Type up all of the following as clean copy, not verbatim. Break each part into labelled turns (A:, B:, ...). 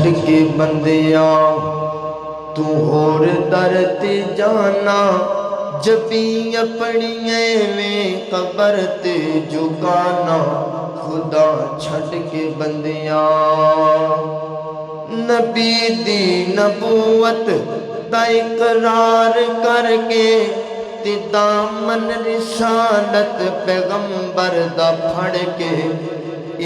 A: چھڑ کے بندیاں تو ہور در تے جانا جبی اپنی ایویں قبر تے جھکانا خدا چھڑ کے بندیاں نبی دی نبوت دا اقرار کر کے تے دامن رسالت پیغمبر دا پھڑ کے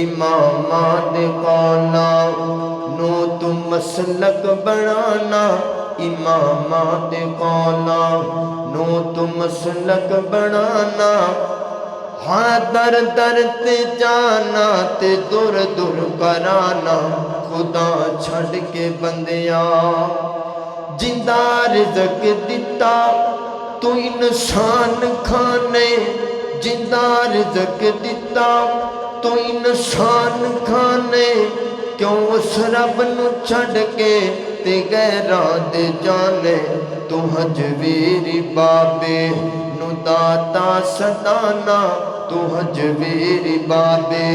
A: اماماں دے قولاں نو تو مسلک بنانا اماماں دے قولاں نو تو مسلک بنانا ہاں در در تے جانا تے دور دور کرانا خدا چھڑ کے بندیاں جندہ رزق دیتا تو انسان کھانے جندہ رزق دیتا تو انسان کھانے کیوں اس رب نو چھڑ کے تے غیران دے جانے تو حجویری بابے نو داتا صدانا تو حجویری بابے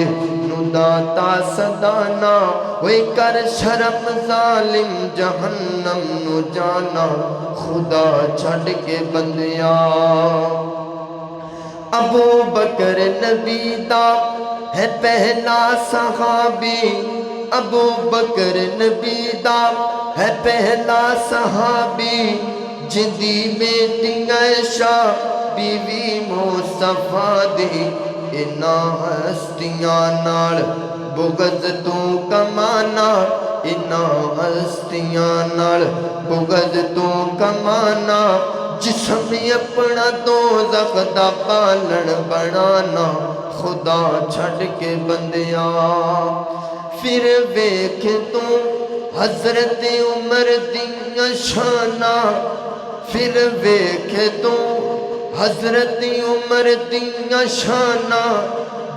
A: نو داتا صدانا وے کر شرم ظالم جہنم نو جانا خدا چھڑ کے بندیاں ابو بکر نبی دا ہے پہلا صحابی ابو بکر نبی دا ہے پہلا صحابی جدی بیٹی عائشہ بیوی مصطفیٰ دی انہا ہستیاں نال بغض تو کمانا انہا ہستیاں نال بغض تو کمانا جسم اپنا دوزخ دا پالن بنانا خدا چھڑ کے بندیاں پھر ویکھ تو حضرت عمر دیاں شانہ پھر ویکھ تو حضرت عمر دیاں شانہ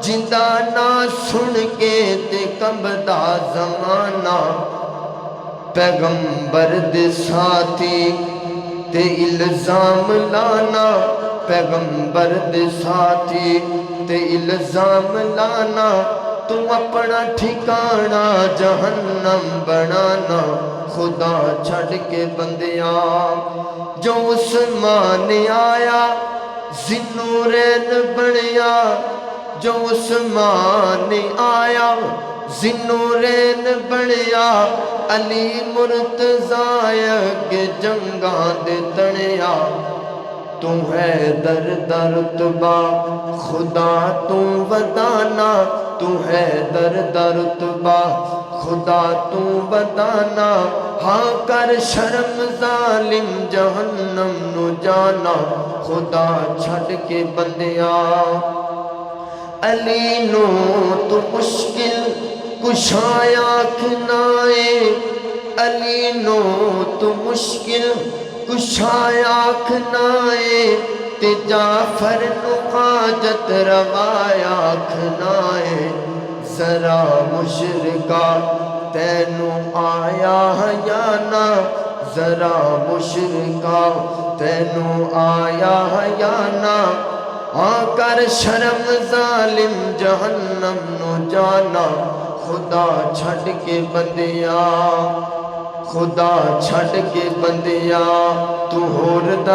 A: جندہ نہ سن کے تے کمبدا زمانہ پیغمبر دے ساتھی تے الزام لانا پیغمبر دے ساتھی تے الزام لانا تو اپنا ٹھکانہ جہنم بنانا خدا چھڑ کے بندیاں جو عثمان آیا ذنورین بنیا جو عثمان آیا ذنورین بنیا علی مرتضی کے جنگاں دے تنیا تو ہے در در رتبہ خدا تو ودانا تو ہے در در رتبہ خدا تو ودانا ہاں کر شرم ظالم جہنم نو جانا خدا چھڑ کے بندیاں علی نو تو مشکل کشایا کھنائے علی نو تو مشکل کشایا کھنائے تے جعفر نو حاجت روایا کھنائے ذرا مشرکا تینو آیا یا نا ذرا مشرکا تینو آیا یا نا ہاں کر شرم ظالم جہنم نو جانا خدا چھڑ کے بندیاں خدا چھڑ کے بندیاں تو ہور دا